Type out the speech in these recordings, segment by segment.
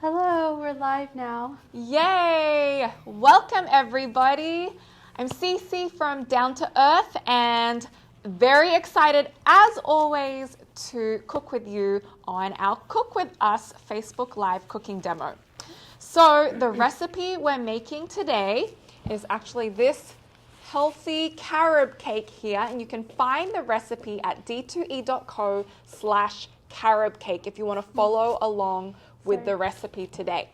Hello, we're live now. Yay! Welcome everybody. I'm Cece from Down to Earth and very excited as always to cook with you on our Cook With Us Facebook Live cooking demo. So the recipe we're making today is actually this healthy carob cake here, and you can find the recipe at d2e.co/carob cake if you want to follow along with the recipe today.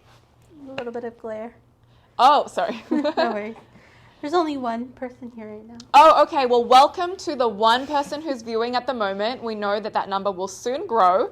A little bit of glare. Oh, sorry. No worries. There's only one person here right now. Oh, okay. Well, welcome to the one person who's viewing at the moment. We know that that number will soon grow.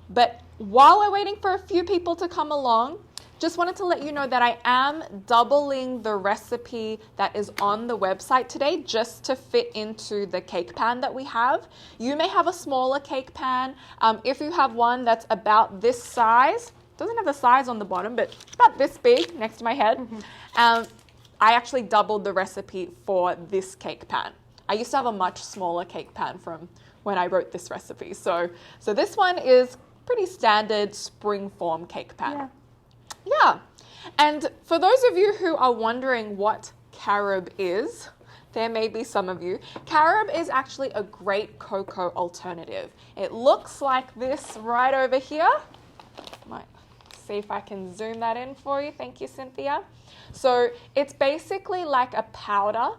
But while we're waiting for a few people to come along, just wanted to let you know that I am doubling the recipe that is on the website today just to fit into the cake pan that we have. You may have a smaller cake pan. If you have one that's about this size, doesn't have the size on the bottom, but about this big next to my head, I actually doubled the recipe for this cake pan. I used to have a much smaller cake pan from when I wrote this recipe. So this one is pretty standard spring form cake pan. Yeah, and for those of you who are wondering what carob is, there may be some of you, carob is actually a great cocoa alternative. It looks like this right over here. Might see if I can zoom that in for you. Thank you, Cynthia. So it's basically like a powder.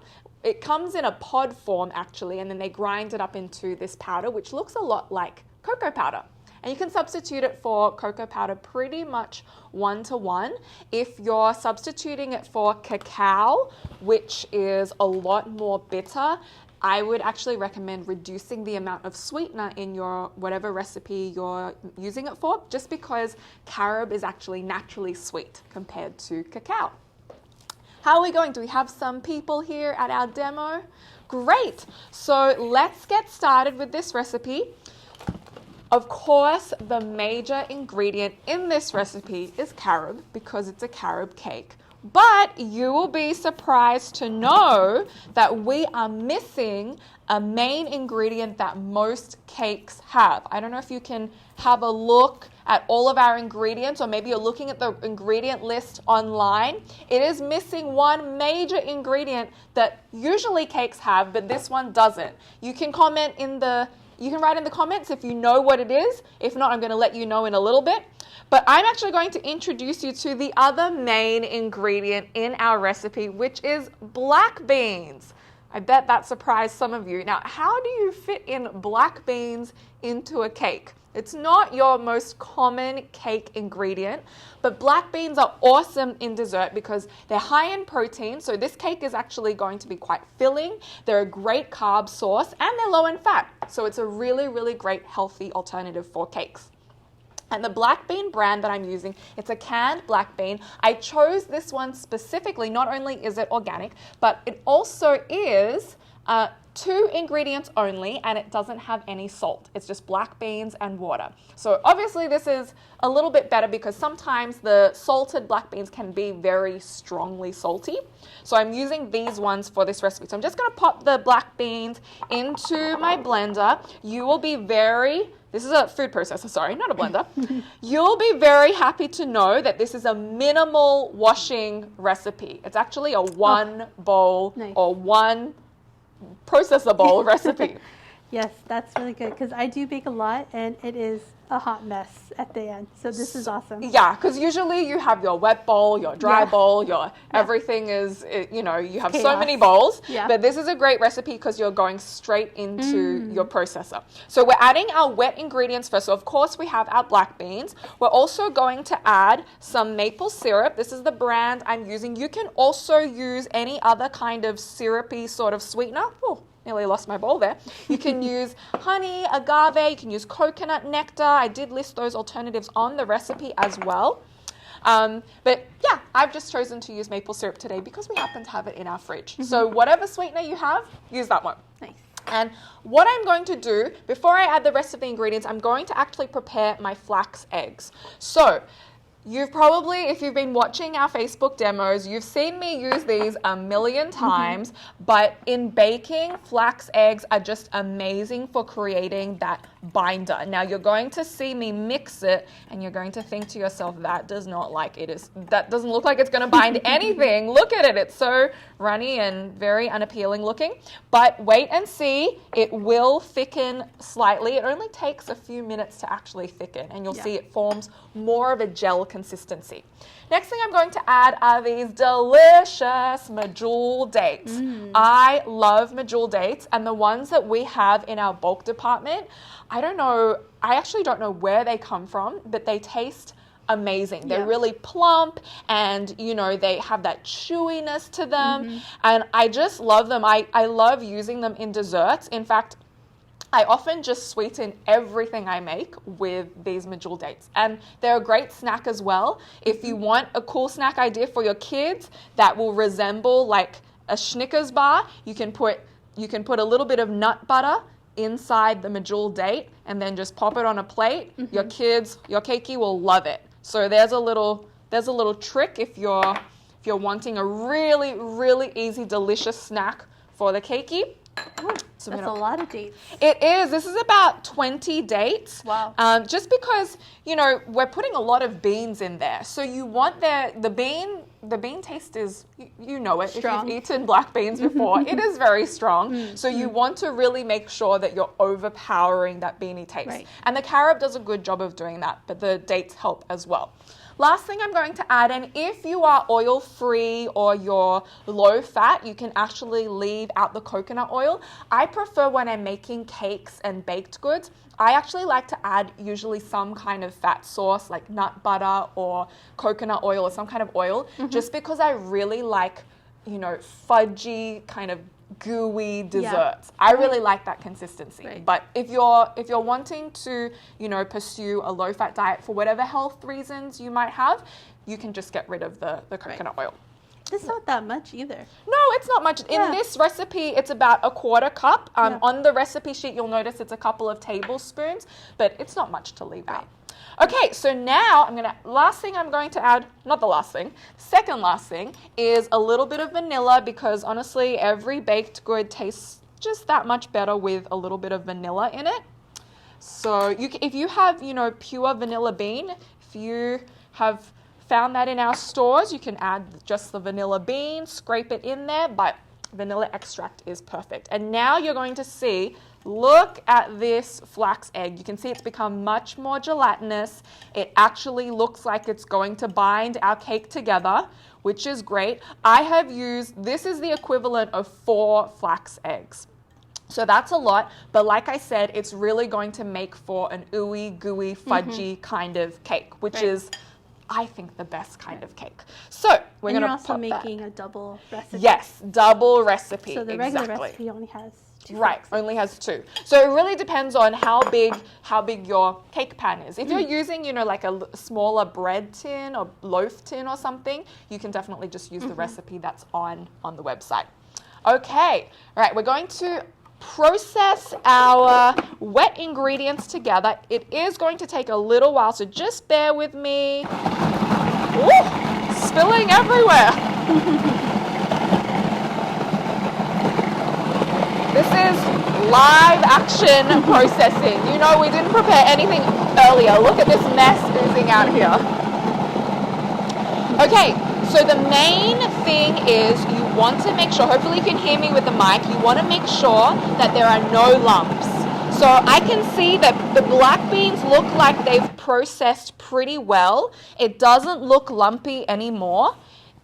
It comes in a pod form actually, and then they grind it up into this powder, which looks a lot like cocoa powder. And you can substitute it for cocoa powder pretty much 1-to-1. If you're substituting it for cacao, which is a lot more bitter, I would actually recommend reducing the amount of sweetener in your whatever recipe you're using it for, just because carob is actually naturally sweet compared to cacao. How are we going? Do we have some people here at our demo? Great. So let's get started with this recipe. Of course, the major ingredient in this recipe is carob because it's a carob cake. But you will be surprised to know that we are missing a main ingredient that most cakes have. I don't know if you can have a look at all of our ingredients, or maybe you're looking at the ingredient list online. It is missing one major ingredient that usually cakes have, but this one doesn't. You can write in the comments if you know what it is. If not, I'm going to let you know in a little bit. But I'm actually going to introduce you to the other main ingredient in our recipe, which is black beans. I bet that surprised some of you. Now, how do you fit in black beans into a cake? It's not your most common cake ingredient, but black beans are awesome in dessert because they're high in protein. So this cake is actually going to be quite filling. They're a great carb source and they're low in fat. So it's a really, really great healthy alternative for cakes. And the black bean brand that I'm using, it's a canned black bean. I chose this one specifically. Not only is it organic, but it also is 2 ingredients only, and it doesn't have any salt. It's just black beans and water. So obviously this is a little bit better because sometimes the salted black beans can be very strongly salty. So I'm using these ones for this recipe. So I'm just going to pop the black beans into my blender. This is a food processor, sorry, not a blender. You'll be very happy to know that this is a minimal washing recipe. It's actually a one bowl or one processor bowl recipe. Yes, that's really good because I do bake a lot and it is a hot mess at the end. So this is awesome. Yeah, because usually you have your wet bowl, your dry bowl, everything is, you have chaos. So many bowls. Yeah. But this is a great recipe because you're going straight into your processor. So we're adding our wet ingredients first. So of course we have our black beans. We're also going to add some maple syrup. This is the brand I'm using. You can also use any other kind of syrupy sort of sweetener. Oh, nearly lost my bowl there. You can use honey, agave, you can use coconut nectar. I did list those alternatives on the recipe as well. But yeah, I've just chosen to use maple syrup today because we happen to have it in our fridge. So whatever sweetener you have, use that one. Nice. And what I'm going to do, before I add the rest of the ingredients, I'm going to actually prepare my flax eggs. So you've probably, if you've been watching our Facebook demos, you've seen me use these a million times, but in baking, flax eggs are just amazing for creating that binder. Now you're going to see me mix it and you're going to think to yourself, that doesn't look like it's going to bind anything. Look at it. It's so runny and very unappealing looking. But wait and see. It will thicken slightly. It only takes a few minutes to actually thicken, and you'll see it forms more of a gel consistency. Next thing I'm going to add are these delicious medjool dates. I love medjool dates, and the ones that we have in our bulk department, I actually don't know where they come from, but they taste amazing. They're really plump, and they have that chewiness to them, and I just love them. I love using them in desserts. In fact, I often just sweeten everything I make with these medjool dates, and they're a great snack as well. If you want a cool snack idea for your kids that will resemble like a Snickers bar, you can put a little bit of nut butter inside the medjool date and then just pop it on a plate. Your kids, your keiki will love it. So there's a little trick if you're wanting a really, really easy, delicious snack for the keiki. So that's a lot of dates. It is. This is about 20 dates. Wow. Just because, we're putting a lot of beans in there. So you want the bean taste is, it. Strong. If you've eaten black beans before, it is very strong. So you want to really make sure that you're overpowering that beanie taste. Right. And the carob does a good job of doing that, but the dates help as well. Last thing I'm going to add, and if you are oil-free or you're low-fat, you can actually leave out the coconut oil. I prefer when I'm making cakes and baked goods, I actually like to add usually some kind of fat source like nut butter or coconut oil or some kind of oil, just because I really like, fudgy kind of gooey desserts. I really like that consistency. Right. But if you're wanting to, pursue a low-fat diet for whatever health reasons you might have, you can just get rid of the coconut oil. It's not that much either. No, it's not much. In this recipe, it's about a quarter cup. On the recipe sheet, you'll notice it's a couple of tablespoons, but it's not much to leave out. Okay, so now second last thing is a little bit of vanilla, because honestly, every baked good tastes just that much better with a little bit of vanilla in it. So if you have, pure vanilla bean, if you have found that in our stores, you can add just the vanilla bean, scrape it in there, but vanilla extract is perfect. And now you're going to see, look at this flax egg. You can see it's become much more gelatinous. It actually looks like it's going to bind our cake together, which is great. This is the equivalent of 4 flax eggs. So that's a lot, but like I said, it's really going to make for an ooey, gooey, fudgy kind of cake, which is, I think, the best kind of cake. So we're going to pop that. And you're also making a double recipe. Yes, double recipe. So the regular recipe only has 2 flax eggs. Only has 2. So it really depends on how big your cake pan is. If you're using, like a smaller bread tin or loaf tin or something, you can definitely just use the recipe that's on the website. Okay, all right, we're going to process our wet ingredients together. It is going to take a little while, so just bear with me. Ooh, spilling everywhere. This is live action processing. We didn't prepare anything earlier. Look at this mess oozing out here. Okay, so the main thing is you want to make sure, hopefully you can hear me with the mic, you want to make sure that there are no lumps. So I can see that the black beans look like they've processed pretty well. It doesn't look lumpy anymore.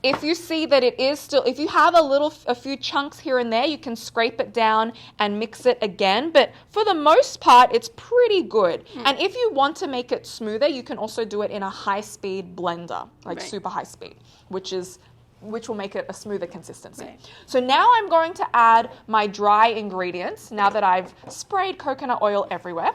If you see that it is still, if you have a few chunks here and there, you can scrape it down and mix it again. But for the most part, it's pretty good. And if you want to make it smoother, you can also do it in a high-speed blender, super high speed, which will make it a smoother consistency. Right. So now I'm going to add my dry ingredients, now that I've sprayed coconut oil everywhere.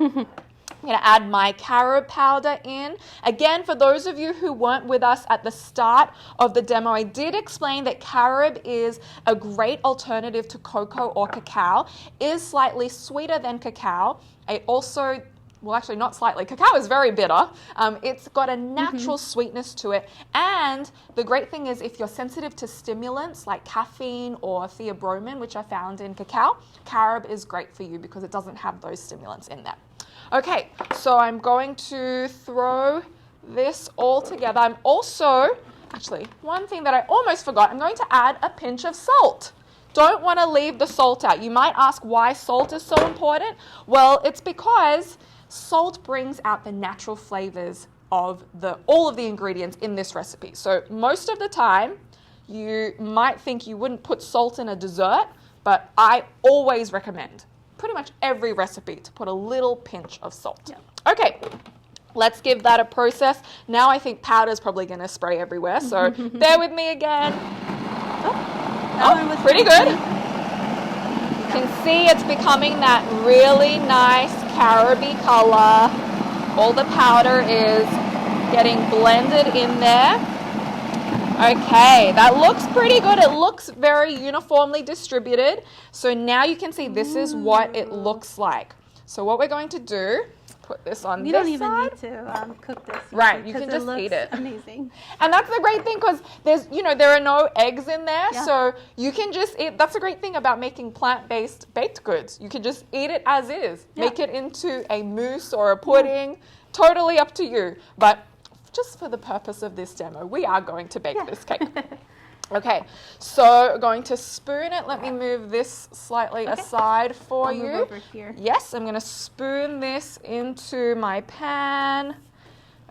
I'm going to add my carob powder in. Again, for those of you who weren't with us at the start of the demo, I did explain that carob is a great alternative to cocoa or cacao. It is slightly sweeter than cacao. It also, well, actually not slightly. Cacao is very bitter. It's got a natural sweetness to it. And the great thing is, if you're sensitive to stimulants like caffeine or theobromine, which are found in cacao, carob is great for you because it doesn't have those stimulants in there. Okay, so I'm going to throw this all together. I'm also, actually, one thing that I almost forgot, I'm going to add a pinch of salt. Don't want to leave the salt out. You might ask why salt is so important. Well, it's because salt brings out the natural flavors of all of the ingredients in this recipe. So most of the time, you might think you wouldn't put salt in a dessert, but I always recommend pretty much every recipe to put a little pinch of salt. Yeah. Okay, let's give that a process. Now I think powder's probably going to spray everywhere, so bear with me again. Oh, pretty good. You can see it's becoming that really nice caroby color. All the powder is getting blended in there. Okay, that looks pretty good. It looks very uniformly distributed. So now you can see this is what it looks like. So what we're going to do, put this on this side. You don't even need to cook this. Right, you can just eat it. Amazing. And that's the great thing because there are no eggs in there. Yeah. So you can just eat. That's the great thing about making plant-based baked goods. You can just eat it as is. Yeah. Make it into a mousse or a pudding. Yeah. Totally up to you. But just for the purpose of this demo, we are going to bake this cake. Okay, so we're going to spoon it. Let me move this slightly aside for you. Move over here. Yes, I'm going to spoon this into my pan.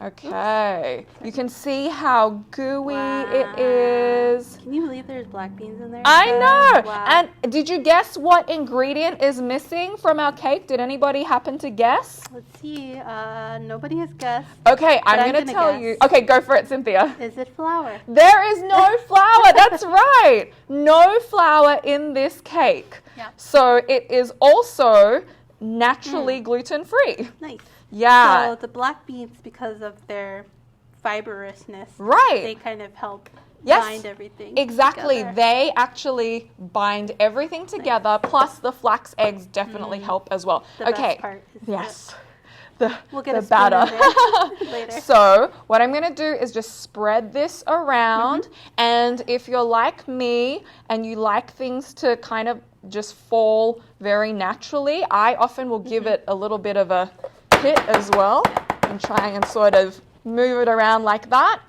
Okay, you can see how gooey it is. Can you believe there's black beans in there? I know. Wow. And did you guess what ingredient is missing from our cake? Did anybody happen to guess? Let's see. Nobody has guessed. Okay, I'm going to tell you. Okay, go for it, Cynthia. Is it flour? There is no flour. That's right. No flour in this cake. Yeah. So it is also naturally gluten-free. Nice. Yeah. So the black beans, because of their fibrousness, they kind of help bind everything. Exactly. Together. They actually bind everything together. Nice. Plus the flax eggs definitely help as well. The best part is we'll get the batter. Later. So what I'm going to do is just spread this around. And if you're like me and you like things to kind of just fall very naturally, I often will give it a little bit of a hit as well and try and sort of move it around like that.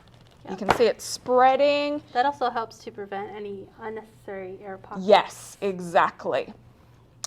Yep. You can see it spreading. That also helps to prevent any unnecessary air pockets. Yes, exactly.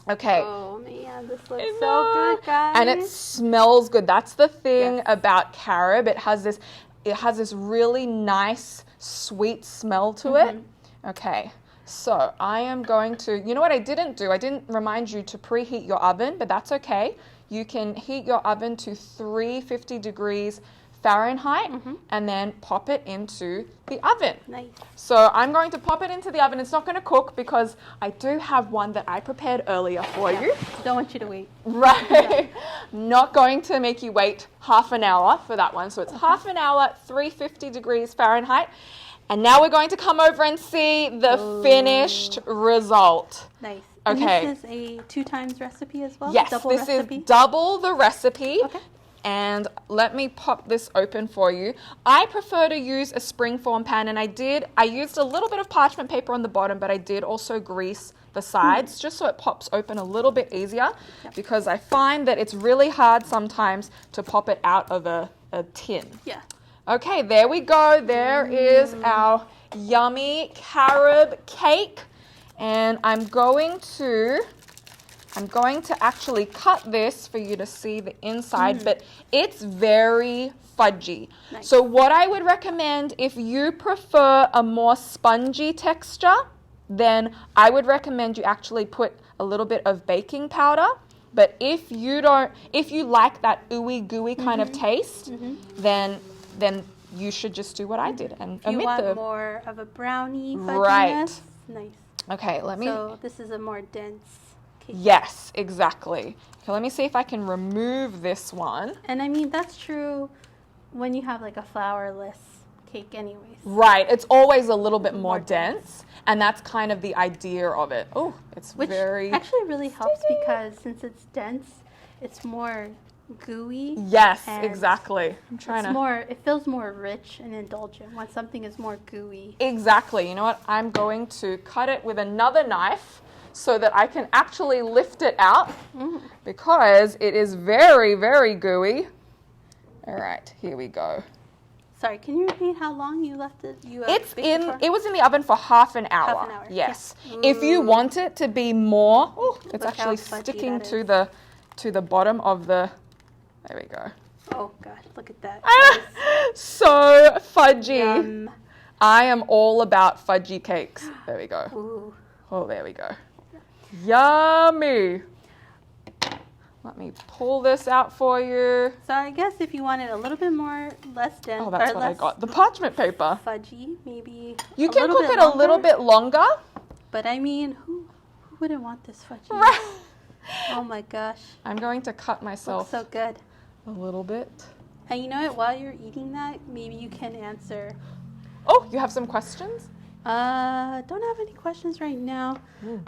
Okay. Oh man, this looks so good, guys. And it smells good. That's the thing about carob. It has this really nice sweet smell to it. Okay. So I am going to, you know what I didn't do? I didn't remind you to preheat your oven, but that's okay. You can heat your oven to 350 degrees Fahrenheit and then pop it into the oven. Nice. So I'm going to pop it into the oven. It's not going to cook because I do have one that I prepared earlier for you. Don't want you to wait. Right. Not going to make you wait half an hour for that one. So it's half an hour, 350 degrees Fahrenheit. And now we're going to come over and see the finished result. Nice. Okay. And this is a 2 times recipe as well? Yes, double this recipe? is double the recipe. Okay. And let me pop this open for you. I prefer to use a springform pan, and I used a little bit of parchment paper on the bottom, but I did also grease the sides just so it pops open a little bit easier because I find that it's really hard sometimes to pop it out of a tin. Yeah. Okay, there we go. There is our yummy carob cake. And I'm going to actually cut this for you to see the inside, but it's very fudgy. Nice. So what I would recommend, if you prefer a more spongy texture, then I would recommend you actually put a little bit of baking powder. But if you like that ooey gooey kind of taste, then you should just do what I did and if you want more of a brownie fudginess, nice. Okay, So this is a more dense cake. Yes, exactly. Okay, let me see if I can remove this one. And I mean, that's true when you have like a flourless cake anyways. Right, it's always a little bit more dense. And that's kind of the idea of it. Oh, Which actually really helps because since it's dense, it's more gooey. Yes, exactly. It feels more rich and indulgent when something is more gooey. Exactly. You know what? I'm going to cut it with another knife so that I can actually lift it out because it is very, very gooey. All right, here we go. Sorry, can you repeat how long you left it? It was in the oven for half an hour. Half an hour. Yes. Yeah. If you want it to be more, it's Look actually how fudgy sticking that to the bottom of the. There we go. Oh God, look at that. So fudgy. Yum. I am all about fudgy cakes. There we go. Ooh. Oh, there we go. Yummy. Let me pull this out for you. So I guess if you wanted a little bit more, less dense, Oh, that's or what I less got. The parchment paper. fudgy, maybe. You can cook it a little bit longer. But I mean, who wouldn't want this fudgy? Right. Oh my gosh. I'm going to cut myself Looks so good. a little bit. And you know what? While you're eating that, maybe you can answer. Oh, you have some questions? Don't have any questions right now,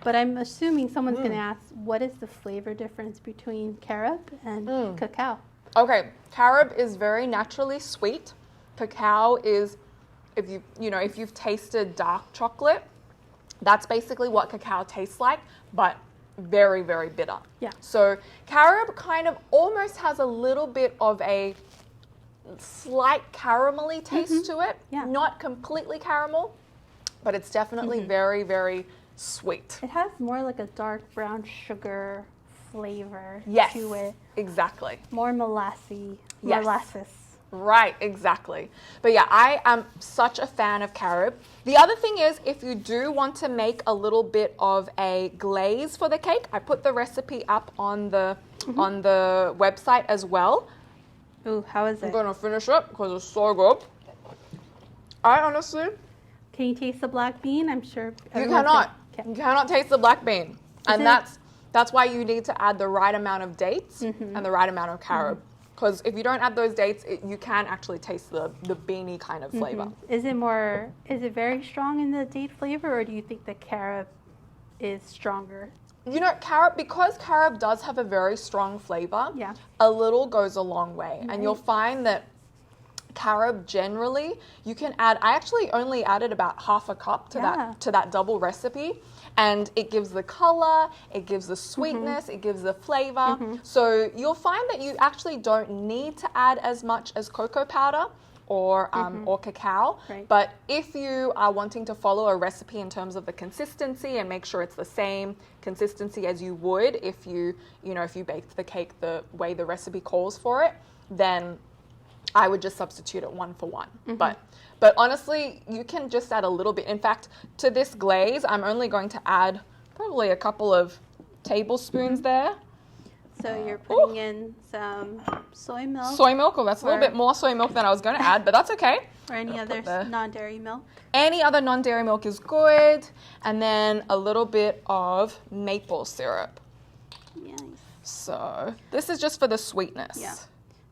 but I'm assuming someone's going to ask, what is the flavor difference between carob and cacao? Okay, carob is very naturally sweet. Cacao is, if you've tasted dark chocolate, that's basically what cacao tastes like, but very, very bitter. Yeah. So carob kind of almost has a little bit of a slight caramelly taste to it. Yeah. Not completely caramel, but it's definitely very, very sweet. It has more like a dark brown sugar flavor Yes, to it. exactly. More molasses. Yes. Molasses. Right, exactly. But yeah, I am such a fan of carob. The other thing is, if you do want to make a little bit of a glaze for the cake, I put the recipe up on the website as well. Ooh, how is I'm it? going to finish it because it's so good. I honestly, Can you taste the black bean? I'm sure you everyone's cannot. gonna- You cannot taste the black bean. And it- that's why you need to add the right amount of dates and the right amount of carob. Because if you don't add those dates, you can actually taste the beany kind of flavor. Is it very strong in the date flavor, or do you think the carob is stronger? You know, because carob does have a very strong flavor, Yeah. a little goes a long way. And you'll find that carob generally, you can add, I actually only added about half a cup to that double recipe. And it gives the color, it gives the sweetness, it gives the flavor. So you'll find that you actually don't need to add as much as cocoa powder or cacao. Right. But if you are wanting to follow a recipe in terms of the consistency and make sure it's the same consistency as you would if you baked the cake the way the recipe calls for it, then I would just substitute it 1 for 1. But honestly, you can just add a little bit. In fact, to this glaze, I'm only going to add probably a couple of tablespoons there. So you're putting in some soy milk Soy milk, that's a little bit more soy milk than I was going to add, but that's okay. or any I'll other put the- non-dairy milk. Any other non-dairy milk is good. And then a little bit of maple syrup. Nice. So this is just for the sweetness. Yeah.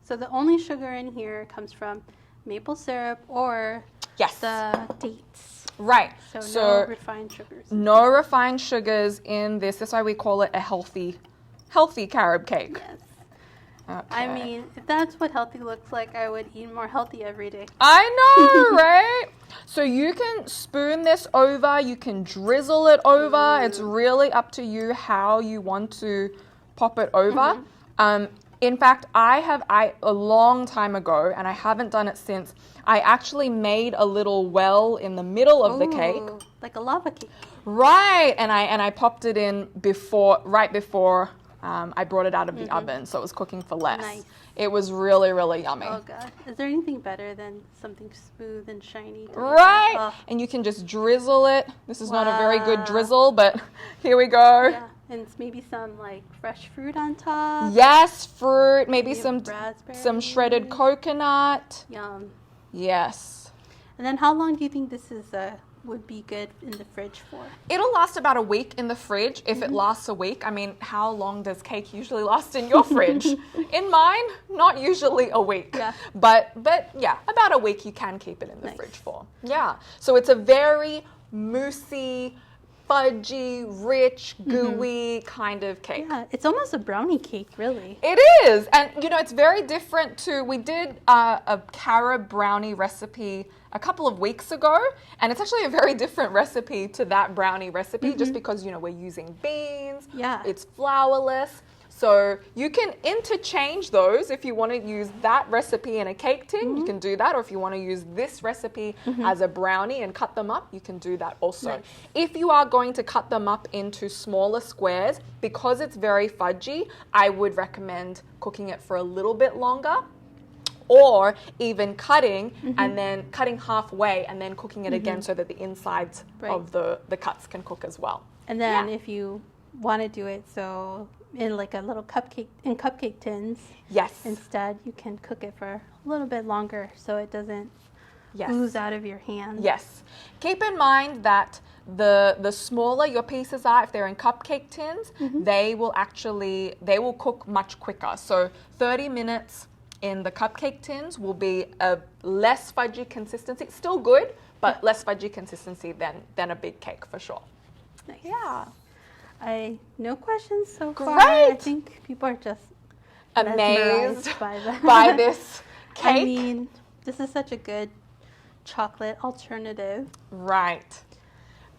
So the only sugar in here comes from maple syrup or Yes. the dates. Right. So, So no refined sugars. no refined sugars in this. That's why we call it a healthy carob cake. Yes. Okay. I mean, if that's what healthy looks like, I would eat more healthy every day. I know, right? So you can spoon this over, you can drizzle it over. It's really up to you how you want to pop it over. In fact, I a long time ago, and I haven't done it since, I actually made a little well in the middle of the cake. Ooh, like a lava cake. Right, and I popped it in right before I brought it out of the oven, so it was cooking for less. Nice. It was really, really yummy. Oh God, is there anything better than something smooth and shiny? to look Right, at? Oh, and you can just drizzle it. This is not a very good Wow. drizzle, but here we go. yeah, and it's maybe some like fresh fruit on top. Yes, fruit, maybe Maybe some raspberry. shredded coconut. Yum. Yes. And then how long do you think this would be good in the fridge for? It'll last about a week in the fridge. If it lasts a week, I mean, how long does cake usually last in your fridge? In mine, not usually a week. Yeah. But yeah, about a week you can keep it in the Nice. fridge for. Yeah. So it's a very moussey, fudgy, rich, gooey kind of cake. Yeah, it's almost a brownie cake, really. It is. And, you know, it's very different to, we did a carob brownie recipe a couple of weeks ago, and it's actually a very different recipe to that brownie recipe just because, you know, we're using beans. Yeah. It's flourless. So you can interchange those. If you want to use that recipe in a cake tin, you can do that. Or if you want to use this recipe as a brownie and cut them up, you can do that also. Nice. If you are going to cut them up into smaller squares, because it's very fudgy, I would recommend cooking it for a little bit longer. Or even cutting and then cutting halfway and then cooking it again so that the insides of the cuts can cook as well. And then if you want to do it so in like a little cupcake tins, instead you can cook it for a little bit longer so it doesn't ooze out of your hand. Yes. Keep in mind that the smaller your pieces are, if they're in cupcake tins, they will cook much quicker. So 30 minutes in the cupcake tins will be a less fudgy consistency. It's still good, but less fudgy consistency than a big cake for sure. Nice. Yeah. No questions so far. Great. I think people are just amazed mesmerized by this cake. I mean, this is such a good chocolate alternative. Right.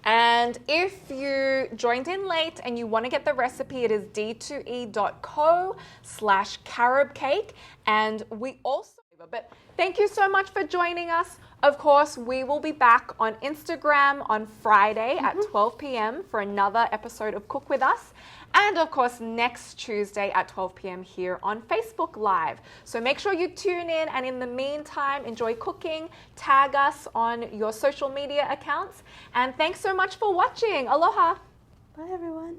And if you joined in late and you want to get the recipe, it is d2e.co/carob cake. And we also, but thank you so much for joining us. Of course, we will be back on Instagram on Friday at 12 p.m. for another episode of Cook With Us. And of course, next Tuesday at 12 p.m. here on Facebook Live. So make sure you tune in, and in the meantime, enjoy cooking. Tag us on your social media accounts. And thanks so much for watching. Aloha. Bye, everyone.